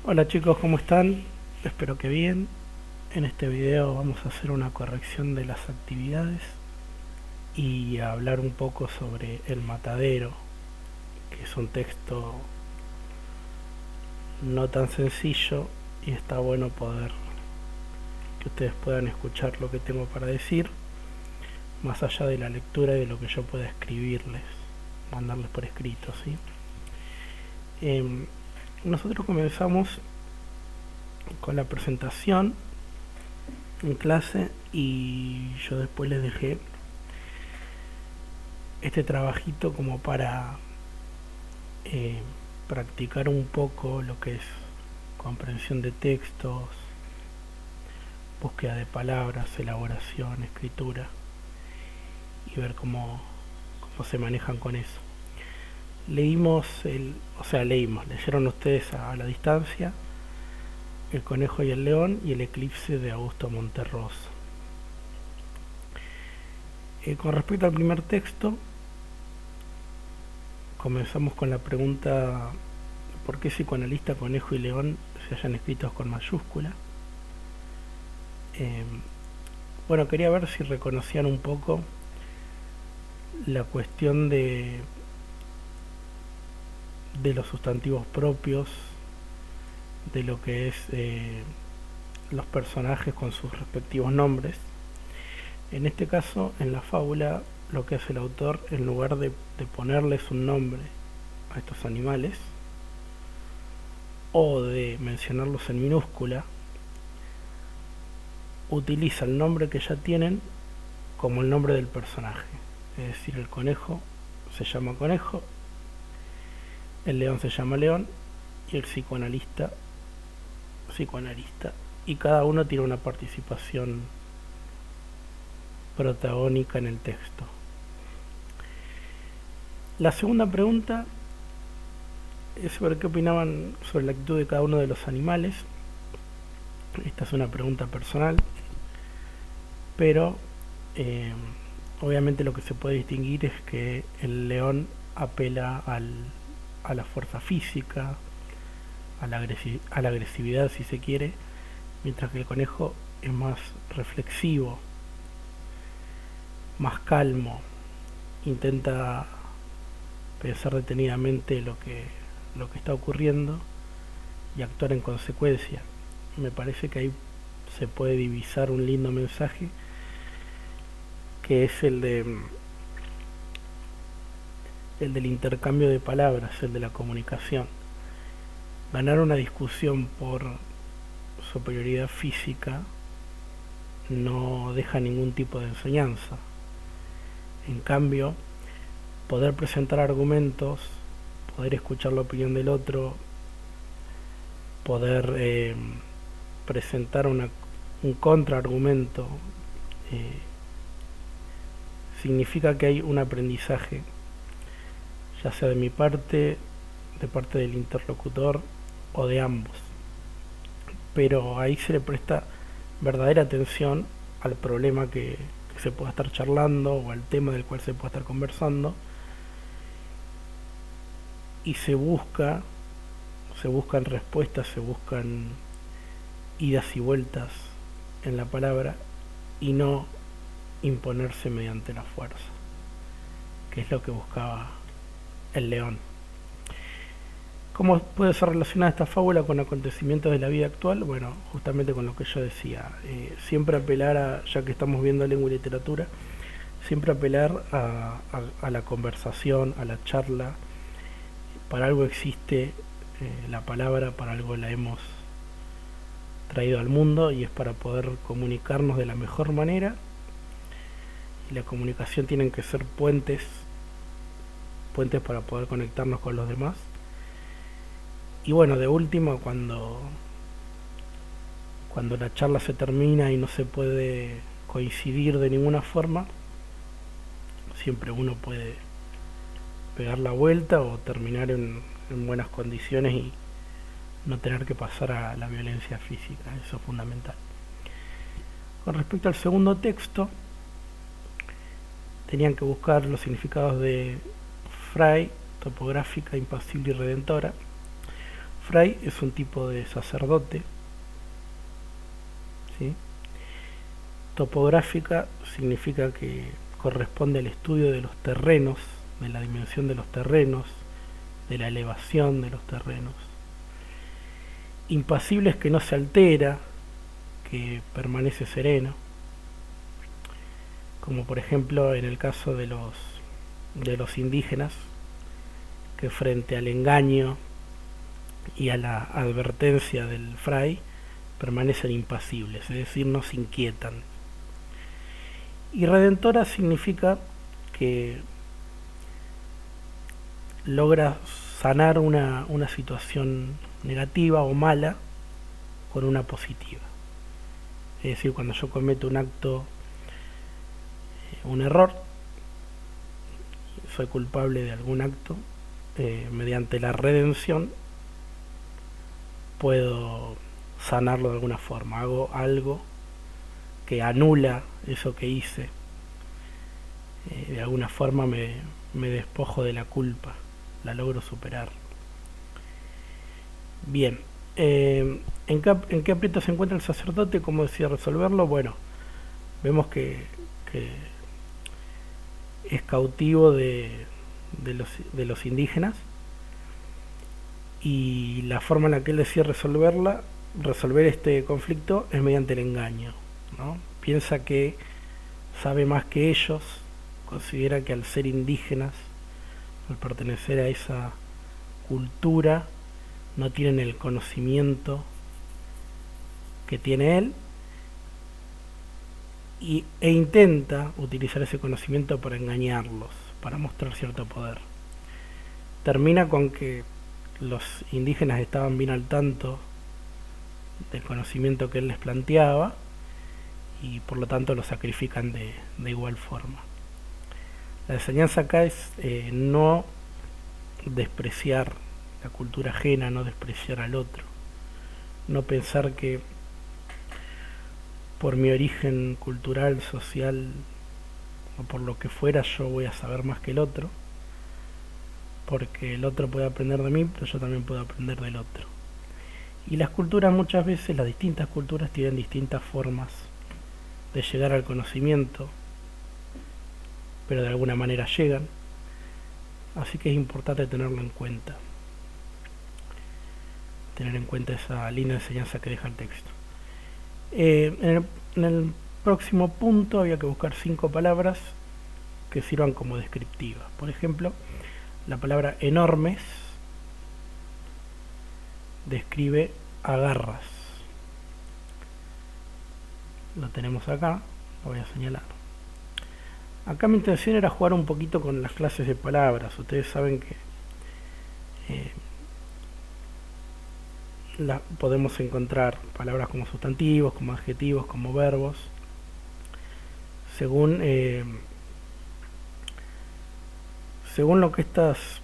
Hola chicos, ¿cómo están? Espero que bien. En este video vamos a hacer una corrección de las actividades y a hablar un poco sobre El Matadero, que es un texto no tan sencillo y está bueno poder que ustedes puedan escuchar lo que tengo para decir, más allá de la lectura y de lo que yo pueda escribirles, mandarles por escrito, ¿sí? Eh, Nosotros comenzamos con la presentación en clase y yo después les dejé este trabajito como para eh, practicar un poco lo que es comprensión de textos, búsqueda de palabras, elaboración, escritura y ver cómo se manejan con eso. Leyeron ustedes a la distancia El conejo y el león y El eclipse de Augusto Monterroso. Con respecto al primer texto, comenzamos con la pregunta ¿por qué psicoanalista, conejo y león se hayan escritos con mayúscula? Eh, bueno, quería ver si reconocían un poco la cuestión de los sustantivos propios, de lo que es los personajes con sus respectivos nombres. En este caso, en la fábula, lo que hace el autor, en lugar de ponerles un nombre a estos animales, o de mencionarlos en minúscula, utiliza el nombre que ya tienen como el nombre del personaje. Es decir, el conejo se llama conejo, el león se llama león y el psicoanalista psicoanalista. Y cada uno tiene una participación protagónica en el texto. La segunda pregunta es sobre qué opinaban sobre la actitud de cada uno de los animales. Esta es una pregunta personal, pero obviamente lo que se puede distinguir es que el león apela a la fuerza física, a la agresividad si se quiere, mientras que el conejo es más reflexivo, más calmo, intenta pensar detenidamente lo que está ocurriendo y actuar en consecuencia. Me parece que ahí se puede divisar un lindo mensaje, que es el del intercambio de palabras, el de la comunicación. Ganar una discusión por superioridad física no deja ningún tipo de enseñanza. En cambio, poder presentar argumentos, poder escuchar la opinión del otro, poder presentar un contraargumento, eh, significa que hay un aprendizaje, ya sea de mi parte, de parte del interlocutor o de ambos. Pero ahí se le presta verdadera atención al problema que se pueda estar charlando o al tema del cual se pueda estar conversando, y se buscan respuestas, se buscan idas y vueltas en la palabra y no imponerse mediante la fuerza, que es lo que buscaba el león. ¿Cómo puede ser relacionada esta fábula con acontecimientos de la vida actual? Bueno, justamente con lo que yo decía, siempre apelar ya que estamos viendo lengua y literatura, siempre apelar a la conversación, a la charla. Para algo existe la palabra, para algo la hemos traído al mundo y es para poder comunicarnos de la mejor manera. Y la comunicación tienen que ser puentes para poder conectarnos con los demás. Y bueno, de última, cuando la charla se termina y no se puede coincidir de ninguna forma, siempre uno puede pegar la vuelta o terminar en buenas condiciones y no tener que pasar a la violencia física. Eso es fundamental. Con respecto al segundo texto, tenían que buscar los significados de Fray, topográfica, impasible y redentora. Fray es un tipo de sacerdote, ¿sí? Topográfica significa que corresponde al estudio de los terrenos, de la dimensión de los terrenos, de la elevación de los terrenos. Impasible es que no se altera, que permanece sereno, como por ejemplo en el caso de los indígenas, que frente al engaño y a la advertencia del fray permanecen impasibles, es decir, no se inquietan. Y redentora significa que logra sanar una situación negativa o mala con una positiva. Es decir, cuando yo cometo un acto, un error, soy culpable de algún acto, mediante la redención puedo sanarlo de alguna forma. Hago algo que anula eso que hice. De alguna forma me despojo de la culpa, la logro superar. Bien, ¿en qué aprieto se encuentra el sacerdote? ¿Cómo decía resolverlo? Bueno, vemos que es cautivo de los indígenas, y la forma en la que él decide resolver este conflicto es mediante el engaño, ¿no? Piensa que sabe más que ellos, considera que al ser indígenas, al pertenecer a esa cultura, no tienen el conocimiento que tiene él, e intenta utilizar ese conocimiento para engañarlos, para mostrar cierto poder. Termina con que los indígenas estaban bien al tanto del conocimiento que él les planteaba, y por lo tanto lo sacrifican de igual forma. La enseñanza acá es no despreciar la cultura ajena, no despreciar al otro, no pensar que por mi origen cultural, social o por lo que fuera yo voy a saber más que el otro, porque el otro puede aprender de mí, pero yo también puedo aprender del otro. Y las culturas, muchas veces, las distintas culturas tienen distintas formas de llegar al conocimiento, pero de alguna manera llegan, así que es importante tenerlo en cuenta, tener en cuenta esa línea de enseñanza que deja el texto. En el próximo punto había que buscar 5 palabras que sirvan como descriptivas. Por ejemplo, la palabra enormes describe a garras. Lo tenemos acá, lo voy a señalar. Acá mi intención era jugar un poquito con las clases de palabras. Ustedes saben que podemos encontrar palabras como sustantivos, como adjetivos, como verbos, según lo que estas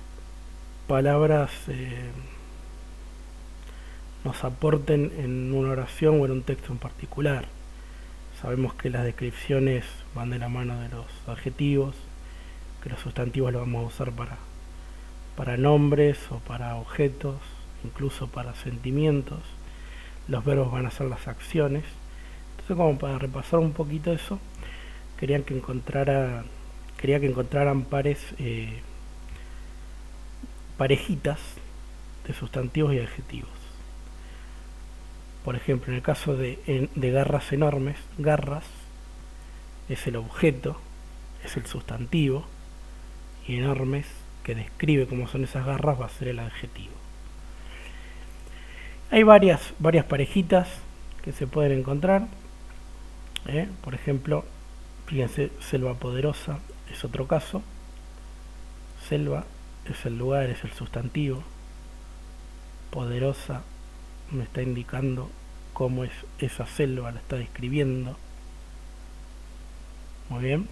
palabras nos aporten en una oración o en un texto en particular. Sabemos que las descripciones van de la mano de los adjetivos, que los sustantivos los vamos a usar para nombres o para objetos, incluso para sentimientos. Los verbos van a ser las acciones. Entonces, como para repasar un poquito eso, quería que encontraran parejitas de sustantivos y adjetivos. Por ejemplo, en el caso de garras enormes, garras es el objeto, es el sustantivo, y enormes, que describe cómo son esas garras, va a ser el adjetivo. Hay varias parejitas que se pueden encontrar. Por ejemplo, fíjense, selva poderosa es otro caso. Selva es el lugar, es el sustantivo. Poderosa me está indicando cómo es esa selva, la está describiendo. Muy bien.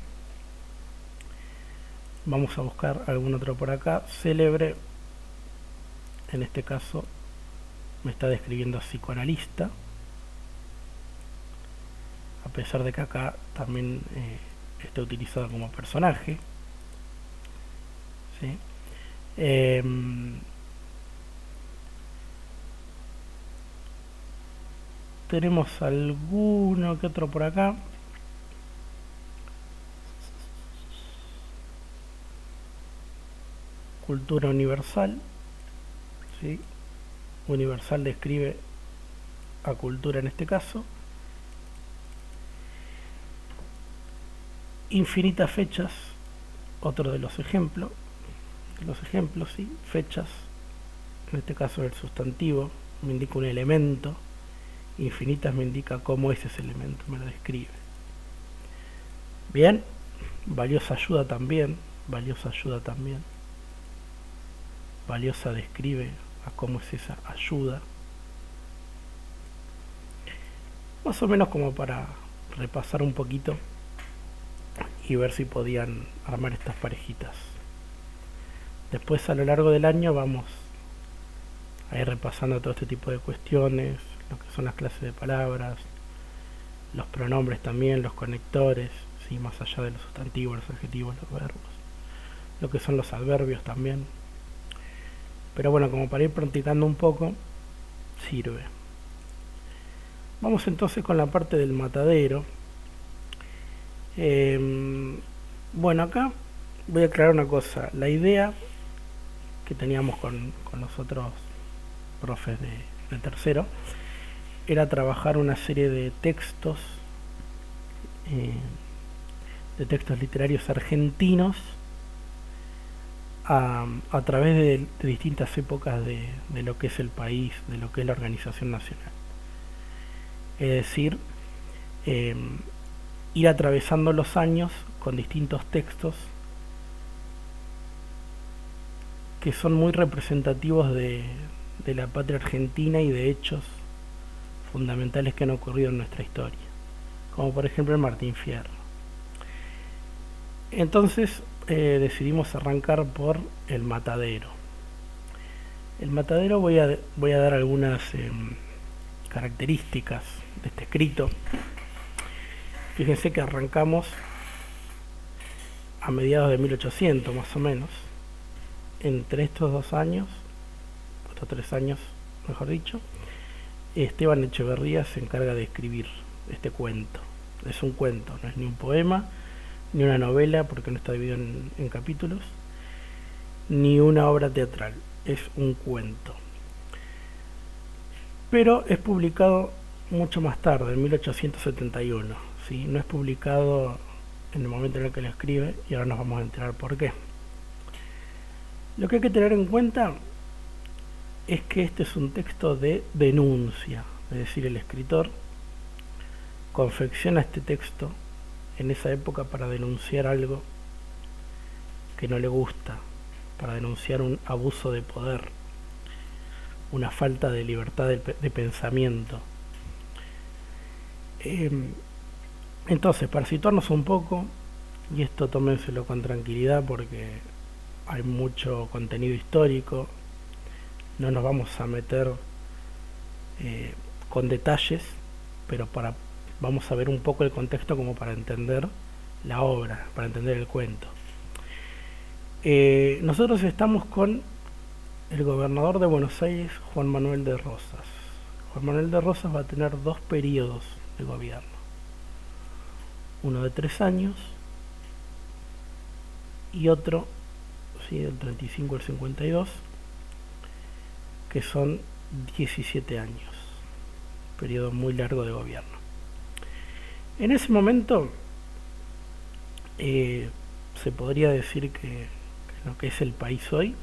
Vamos a buscar algún otro por acá. Célebre, en este caso, me está describiendo psicoanalista, a pesar de que acá también está utilizado como personaje. ¿Sí? tenemos alguno que otro por acá. Cultura universal, ¿sí? Universal describe a cultura en este caso. Infinitas fechas, otro de los ejemplos. Sí, fechas, en este caso el sustantivo me indica un elemento, infinitas me indica cómo es ese elemento, me lo describe. Bien, valiosa ayuda también, valiosa describe a cómo es esa ayuda. Más o menos como para repasar un poquito y ver si podían armar estas parejitas. Después a lo largo del año vamos a ir repasando todo este tipo de cuestiones, lo que son las clases de palabras, los pronombres también, los conectores, ¿sí? Más allá de los sustantivos, los adjetivos, los verbos, lo que son los adverbios también. Pero bueno, como para ir practicando un poco, sirve. Vamos entonces con la parte del matadero. Bueno, acá voy a aclarar una cosa. La idea que teníamos con los otros profes de tercero era trabajar una serie de textos literarios argentinos a través de distintas épocas de lo que es el país, de lo que es la organización nacional. Es decir, ir atravesando los años con distintos textos que son muy representativos de la patria argentina y de hechos fundamentales que han ocurrido en nuestra historia, como por ejemplo el Martín Fierro. Entonces decidimos arrancar por el matadero. El matadero voy a dar algunas características de este escrito. Fíjense que arrancamos a mediados de 1800 más o menos. Entre estos 2 años, estos 3 años mejor dicho, Esteban Echeverría se encarga de escribir este cuento. Es un cuento, no es ni un poema, ni una novela, porque no está dividido en capítulos, ni una obra teatral, es un cuento. Pero es publicado mucho más tarde, en 1871, ¿sí? No es publicado en el momento en el que lo escribe, y ahora nos vamos a enterar por qué. Lo que hay que tener en cuenta es que este es un texto de denuncia, es decir, el escritor confecciona este texto en esa época para denunciar algo que no le gusta, para denunciar un abuso de poder, una falta de libertad de pensamiento. Entonces, para situarnos un poco, y esto tómenselo con tranquilidad porque hay mucho contenido histórico, no nos vamos a meter con detalles, pero vamos a ver un poco el contexto como para entender la obra, para entender el cuento. Nosotros estamos con el gobernador de Buenos Aires, Juan Manuel de Rosas. Juan Manuel de Rosas va a tener 2 periodos de gobierno, uno de 3 años y otro, ¿sí?, del 35 al 52, que son 17 años, periodo muy largo de gobierno. En ese momento se podría decir que en lo que es el país hoy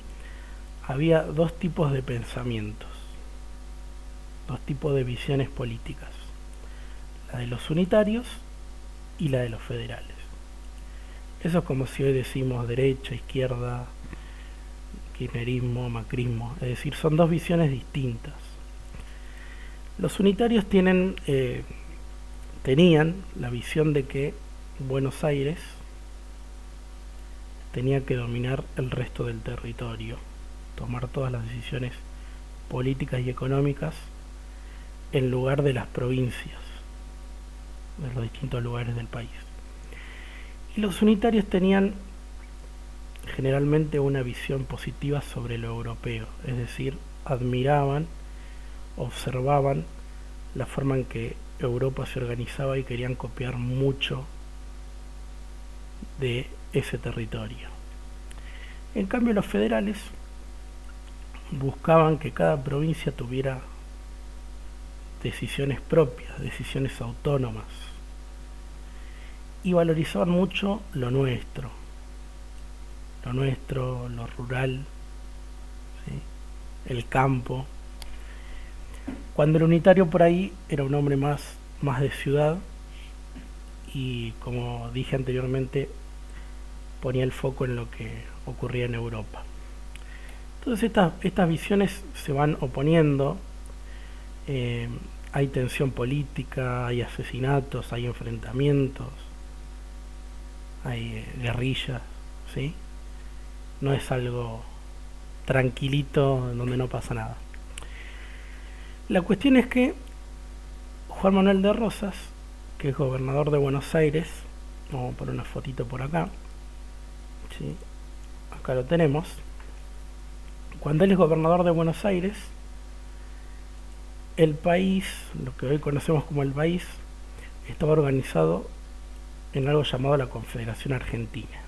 había 2 tipos de pensamientos, 2 tipos de visiones políticas, la de los unitarios y la de los federales. Eso es como si hoy decimos derecha, izquierda, kirchnerismo, macrismo, es decir, son 2 visiones distintas. Los unitarios tenían la visión de que Buenos Aires tenía que dominar el resto del territorio, tomar todas las decisiones políticas y económicas en lugar de las provincias, de los distintos lugares del país. Y los unitarios tenían generalmente una visión positiva sobre lo europeo, es decir, admiraban, observaban la forma en que Europa se organizaba y querían copiar mucho de ese territorio. En cambio, los federales buscaban que cada provincia tuviera decisiones propias, decisiones autónomas, y valorizaban mucho lo nuestro, lo rural, ¿sí? El campo, cuando el unitario por ahí era un hombre más de ciudad y, como dije anteriormente, ponía el foco en lo que ocurría en Europa. Entonces estas visiones se van oponiendo, hay tensión política, hay asesinatos, hay enfrentamientos, hay guerrillas, ¿sí? No es algo tranquilito donde no pasa nada. La cuestión es que Juan Manuel de Rosas, que es gobernador de Buenos Aires, vamos a poner una fotito por acá, ¿sí? Acá lo tenemos. Cuando él es gobernador de Buenos Aires, el país, lo que hoy conocemos como el país, estaba organizado en algo llamado la Confederación Argentina,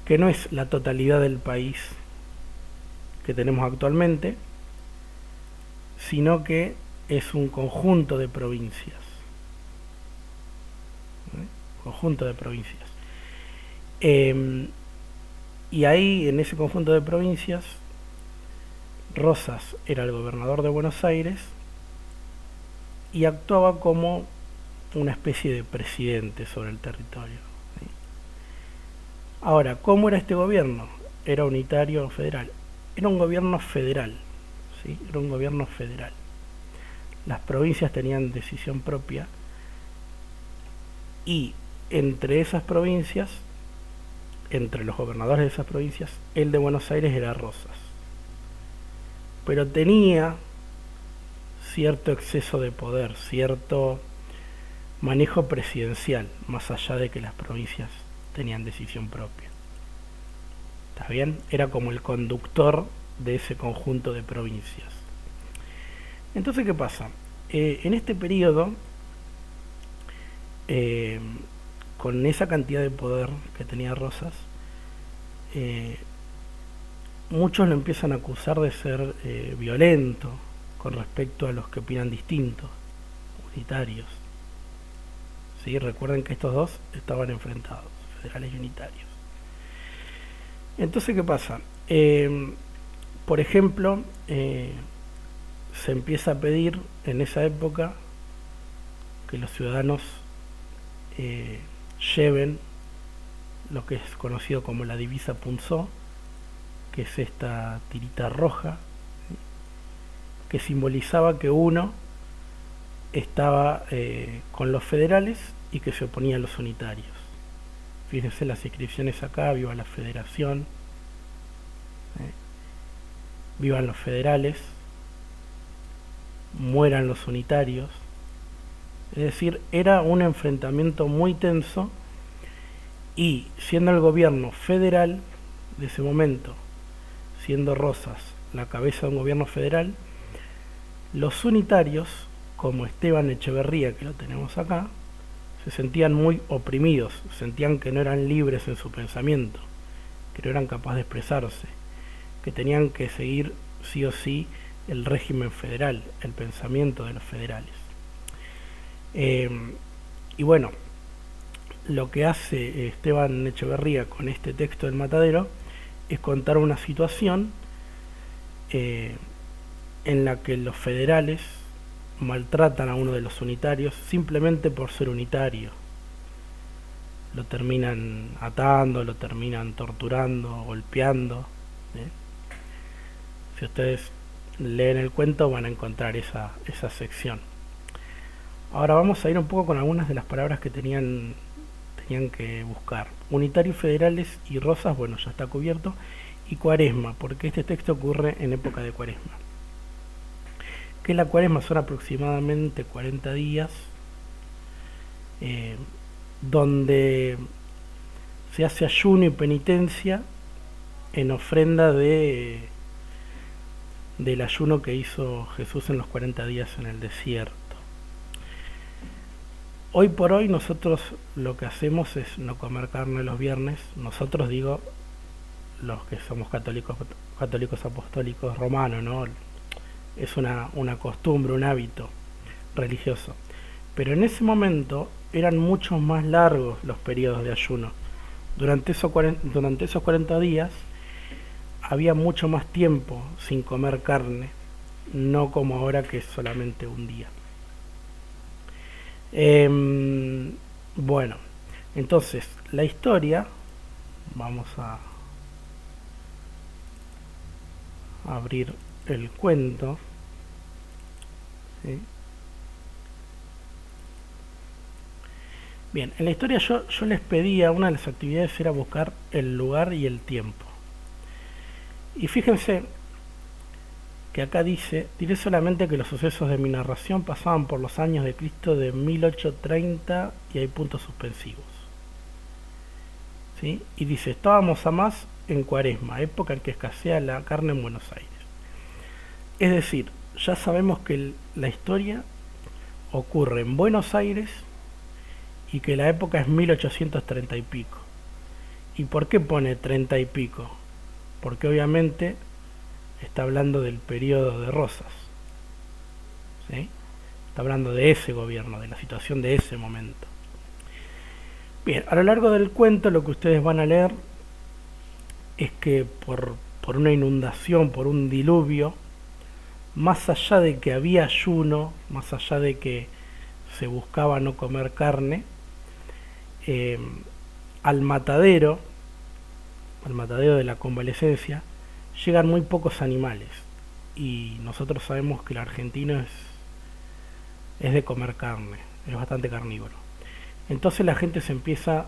que no es la totalidad del país que tenemos actualmente, sino que es un conjunto de provincias. Conjunto de provincias. Y ahí, en ese conjunto de provincias, Rosas era el gobernador de Buenos Aires y actuaba como una especie de presidente sobre el territorio, ¿sí? Ahora, ¿cómo era este gobierno? ¿Era unitario o federal? Era un gobierno federal, ¿sí? Era un gobierno federal. Las provincias tenían decisión propia y entre esas provincias, entre los gobernadores de esas provincias, el de Buenos Aires era Rosas. Pero tenía cierto exceso de poder, cierto manejo presidencial, más allá de que las provincias tenían decisión propia. ¿Está bien? Era como el conductor de ese conjunto de provincias. Entonces, ¿qué pasa? En este periodo, con esa cantidad de poder que tenía Rosas, muchos lo empiezan a acusar de ser violento con respecto a los que opinan distintos, unitarios. ¿Sí? Recuerden que estos dos estaban enfrentados, federales y unitarios. Entonces, ¿qué pasa? Por ejemplo, se empieza a pedir en esa época que los ciudadanos lleven lo que es conocido como la divisa punzó, que es esta tirita roja, ¿sí? Que simbolizaba que uno estaba con los federales y que se oponía a los unitarios. Fíjense las inscripciones acá: viva la federación, vivan los federales, mueran los unitarios. Es decir, era un enfrentamiento muy tenso y, siendo el gobierno federal de ese momento, siendo Rosas la cabeza de un gobierno federal, los unitarios, como Esteban Echeverría, que lo tenemos acá, se sentían muy oprimidos, sentían que no eran libres en su pensamiento, que no eran capaces de expresarse, que tenían que seguir sí o sí el régimen federal, el pensamiento de los federales. Y bueno, lo que hace Esteban Echeverría con este texto del Matadero es contar una situación en la que los federales maltratan a uno de los unitarios simplemente por ser unitario. Lo terminan atando, lo terminan torturando, golpeando, ¿sí? Si ustedes leen el cuento van a encontrar esa sección. Ahora vamos a ir un poco con algunas de las palabras que tenían que buscar. Unitarios, federales y Rosas, bueno, ya está cubierto. Y Cuaresma, porque este texto ocurre en época de Cuaresma. Que la Cuaresma son aproximadamente 40 días, donde se hace ayuno y penitencia en ofrenda de del ayuno que hizo Jesús en los 40 días en el desierto. Hoy por hoy nosotros lo que hacemos es no comer carne los viernes. Nosotros, digo, los que somos católicos apostólicos romanos, ¿no? Es una costumbre, un hábito religioso. Pero en ese momento eran mucho más largos los periodos de ayuno. Durante esos 40 días había mucho más tiempo sin comer carne, no como ahora que es solamente un día. Bueno, entonces la historia, vamos a abrir el cuento, ¿sí? Bien, en la historia yo les pedía, una de las actividades era buscar el lugar y el tiempo. Y fíjense que acá diré solamente que los sucesos de mi narración pasaban por los años de Cristo de 1830 y hay puntos suspensivos. ¿Sí? Y dice, estábamos a más en Cuaresma, época en que escasea la carne en Buenos Aires. Es decir, ya sabemos que la historia ocurre en Buenos Aires y que la época es 1830 y pico. ¿Y por qué pone 30 y pico? Porque obviamente está hablando del periodo de Rosas, ¿sí? Está hablando de ese gobierno, de la situación de ese momento. Bien, a lo largo del cuento lo que ustedes van a leer es que por una inundación, por un diluvio, más allá de que había ayuno, más allá de que se buscaba no comer carne, al matadero de la convalecencia, llegan muy pocos animales. Y nosotros sabemos que el argentino es de comer carne, es bastante carnívoro. Entonces la gente se empieza a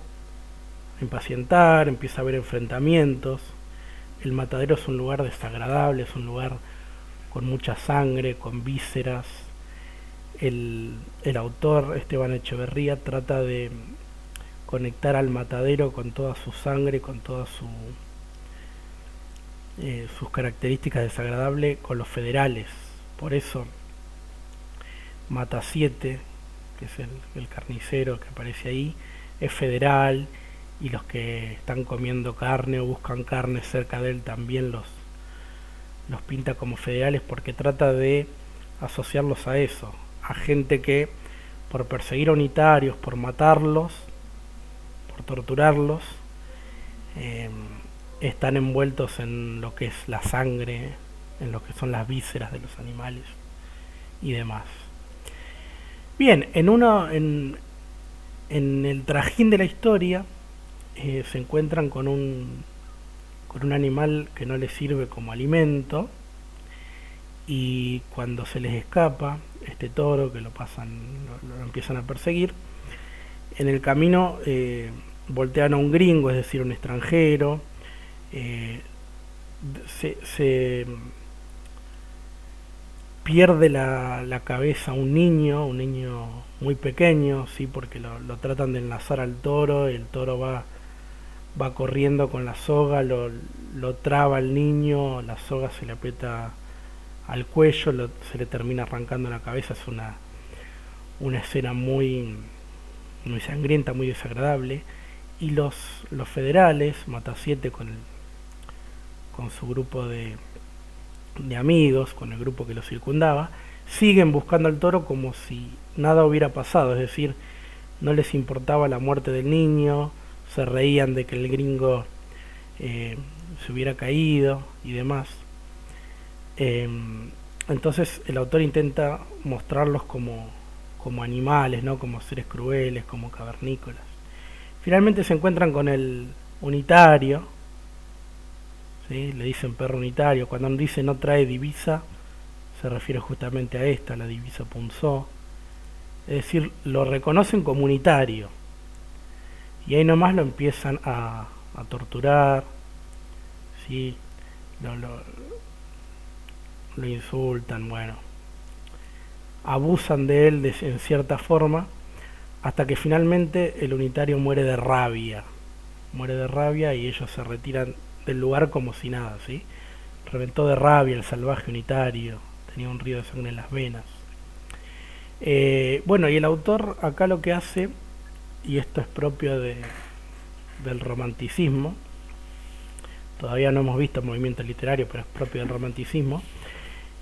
impacientar, empieza a haber enfrentamientos. El matadero es un lugar desagradable, es un lugar con mucha sangre, con vísceras. El autor, Esteban Echeverría, trata de conectar al matadero con toda su sangre, con todas sus características desagradables con los federales. Por eso Mata 7, que es el carnicero que aparece ahí, es federal, y los que están comiendo carne o buscan carne cerca de él también los pinta como federales, porque trata de asociarlos a eso, a gente que por perseguir a unitarios, por matarlos, por torturarlos, están envueltos en lo que es la sangre, en lo que son las vísceras de los animales y demás. Bien, en el trajín de la historia se encuentran con un animal que no les sirve como alimento, y cuando se les escapa este toro, que lo empiezan a perseguir, en el camino voltean a un gringo, es decir, un extranjero. Se pierde la cabeza un niño muy pequeño, ¿sí? Porque lo tratan de enlazar al toro, el toro va corriendo con la soga, lo traba al niño, la soga se le aprieta al cuello, se le termina arrancando la cabeza. Es una escena muy sangrienta, muy desagradable. Y los federales, Mata 7 con su grupo de amigos, con el grupo que lo circundaba, siguen buscando al toro como si nada hubiera pasado, es decir, no les importaba la muerte del niño, se reían de que el gringo se hubiera caído y demás. Entonces el autor intenta mostrarlos como animales, ¿no? Como seres crueles, como cavernícolas. Finalmente se encuentran con el unitario, ¿sí? Le dicen perro unitario. Cuando dice no trae divisa, se refiere justamente a esta, la divisa punzó. Es decir, lo reconocen como unitario. Y ahí nomás lo empiezan a torturar, ¿sí? Lo insultan, bueno. Abusan de él en cierta forma, hasta que finalmente el unitario muere de rabia y ellos se retiran del lugar como si nada, ¿sí? reventó de rabia el salvaje unitario, tenía un río de sangre en las venas. Bueno, y el autor acá lo que hace, y esto es propio del romanticismo, todavía no hemos visto movimiento literario, pero es propio del romanticismo,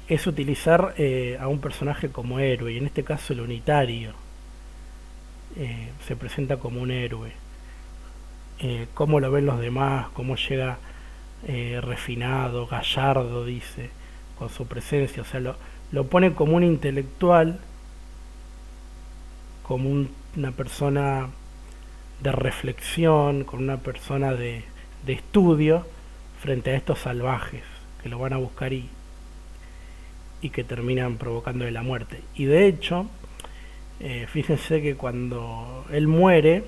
es utilizar a un personaje como héroe, y en este caso el unitario se presenta como un héroe. Cómo lo ven los demás, cómo llega refinado, gallardo, dice, con su presencia, o sea, lo pone como un intelectual, como una persona de reflexión, con una persona de estudio, frente a estos salvajes que lo van a buscar y que terminan provocándole la muerte. Y de hecho, fíjense que cuando él muere,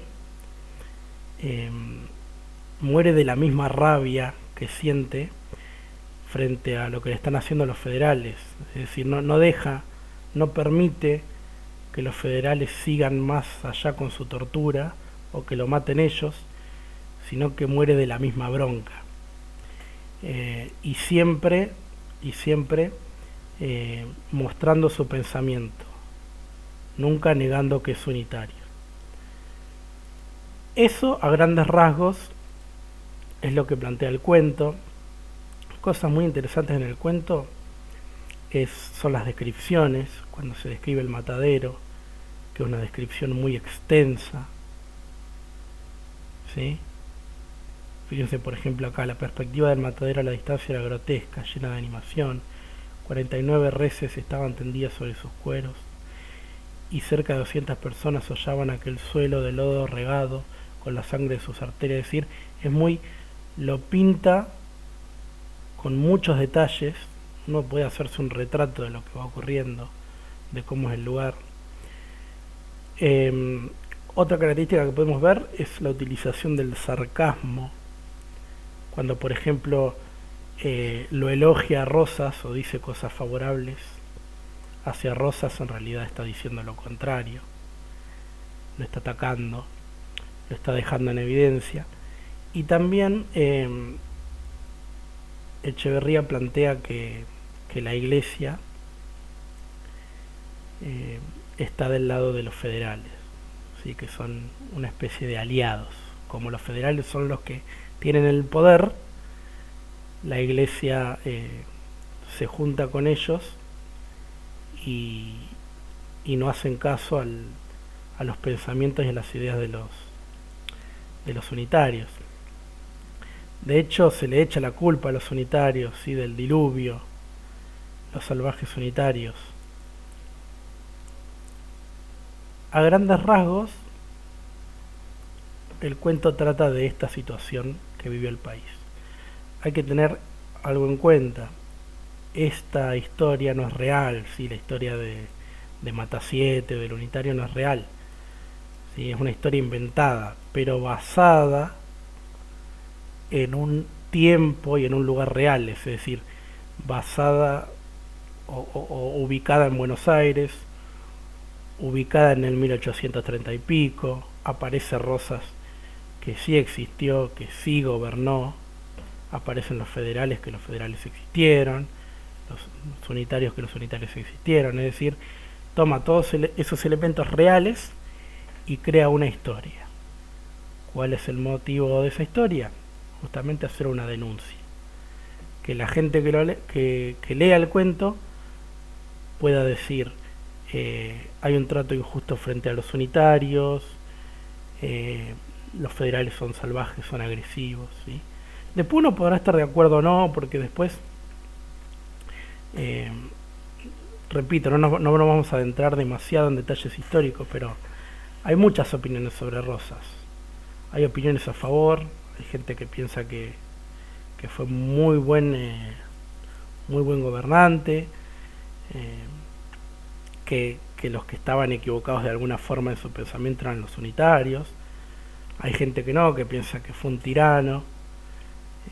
muere de la misma rabia que siente frente a lo que le están haciendo los federales. Es decir, no deja, no permite que los federales sigan más allá con su tortura o que lo maten ellos, sino que muere de la misma bronca. Y siempre mostrando su pensamiento, nunca negando que es unitario. Eso, a grandes rasgos, es lo que plantea el cuento. Cosas muy interesantes en el cuento son las descripciones, cuando se describe el matadero, que es una descripción muy extensa, ¿sí? Fíjense, por ejemplo, acá la perspectiva del matadero a la distancia era grotesca, llena de animación. 49 reses estaban tendidas sobre sus cueros y cerca de 200 personas hollaban aquel suelo de lodo regado con la sangre de sus arterias. Es decir, lo pinta con muchos detalles. Uno puede hacerse un retrato de lo que va ocurriendo, de cómo es el lugar. Otra característica que podemos ver es la utilización del sarcasmo. Cuando, por ejemplo, lo elogia a Rosas o dice cosas favorables hacia Rosas, en realidad está diciendo lo contrario, lo está atacando, lo está dejando en evidencia. Y también Echeverría plantea que la Iglesia está del lado de los federales, ¿sí? Que son una especie de aliados. Como los federales son los que tienen el poder, la Iglesia se junta con ellos y no hacen caso a los pensamientos y a las ideas de los unitarios. De hecho, se le echa la culpa a los unitarios, ¿sí? Del diluvio, los salvajes unitarios. A grandes rasgos, el cuento trata de esta situación que vivió el país. Hay que tener algo en cuenta. Esta historia no es real, ¿sí? La historia de Mata 7, del unitario, no es real, ¿sí? Es una historia inventada, pero basada en un tiempo y en un lugar real, es decir, basada o ubicada en Buenos Aires, ubicada en el 1830 y pico. Aparece Rosas, que sí existió, que sí gobernó. Aparecen los federales, que los federales existieron, los unitarios, que los unitarios existieron. Es decir, toma todos esos elementos reales y crea una historia. ¿Cuál es el motivo de esa historia? Justamente hacer una denuncia. Que la gente que lea el cuento pueda decir, hay un trato injusto frente a los unitarios, los federales son salvajes, son agresivos, ¿sí? Después uno podrá estar de acuerdo o no, porque después, repito, no nos vamos a adentrar demasiado en detalles históricos, pero hay muchas opiniones sobre Rosas. Hay opiniones a favor, hay gente que piensa que fue muy buen gobernante, que los que estaban equivocados de alguna forma en su pensamiento eran los unitarios. Hay gente que no, que piensa que fue un tirano,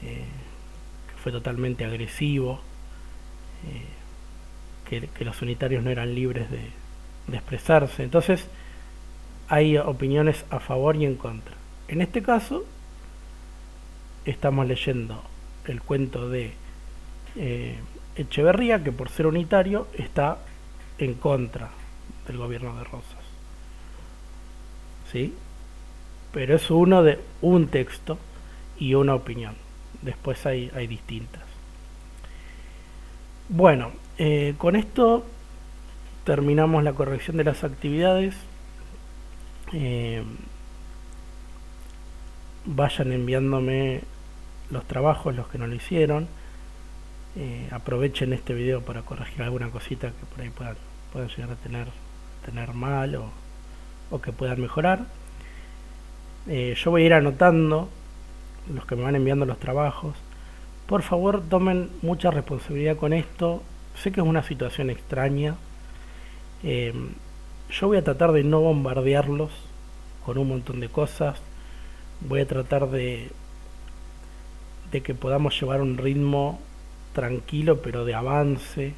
que fue totalmente agresivo, que los unitarios no eran libres de expresarse. Entonces hay opiniones a favor y en contra. En este caso estamos leyendo el cuento de Echeverría, que por ser unitario está en contra del gobierno de Rosas, ¿sí? Pero es uno de un texto y una opinión. Después hay distintas. Bueno, con esto terminamos la corrección de las actividades. Vayan enviándome los trabajos, los que no lo hicieron. Aprovechen este video para corregir alguna cosita que por ahí puedan llegar a tener mal o que puedan mejorar. Yo voy a ir anotando los que me van enviando los trabajos. Por favor, tomen mucha responsabilidad con esto. Sé que es una situación extraña. Yo voy a tratar de no bombardearlos con un montón de cosas. Voy a tratar de que podamos llevar un ritmo tranquilo, pero de avance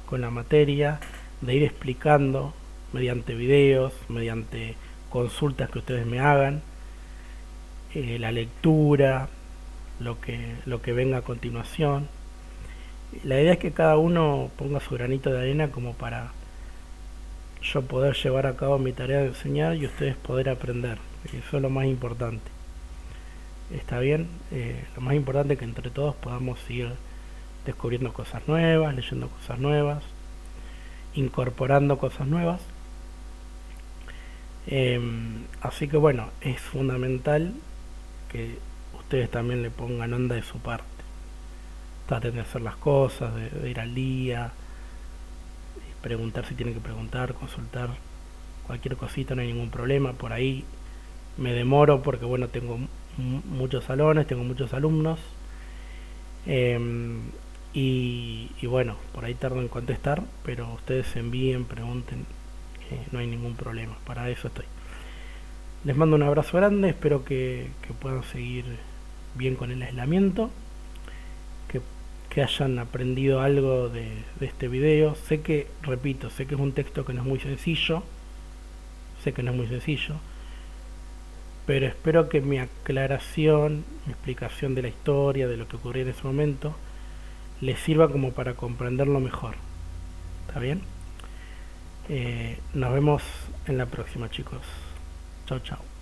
con la materia, de ir explicando mediante videos, mediante consultas que ustedes me hagan, la lectura, lo que venga a continuación. La idea es que cada uno ponga su granito de arena como para yo poder llevar a cabo mi tarea de enseñar y ustedes poder aprender. Eso es lo más importante. ¿Está bien? Lo más importante es que entre todos podamos ir descubriendo cosas nuevas, leyendo cosas nuevas, incorporando cosas nuevas. Así que bueno, es fundamental que ustedes también le pongan onda de su parte. Traten de hacer las cosas, de ir al día, preguntar si tienen que preguntar, consultar cualquier cosita, no hay ningún problema. Por ahí me demoro porque bueno, tengo muchos salones, tengo muchos alumnos, y bueno, por ahí tardo en contestar, pero ustedes envíen, pregunten, no hay ningún problema, para eso estoy. Les mando un abrazo grande, espero que puedan seguir bien con el aislamiento, que hayan aprendido algo de este video. Sé que, repito, sé que es un texto que no es muy sencillo, pero espero que mi aclaración, mi explicación de la historia, de lo que ocurrió en ese momento, les sirva como para comprenderlo mejor. ¿Está bien? Nos vemos en la próxima, chicos. Chao, chao.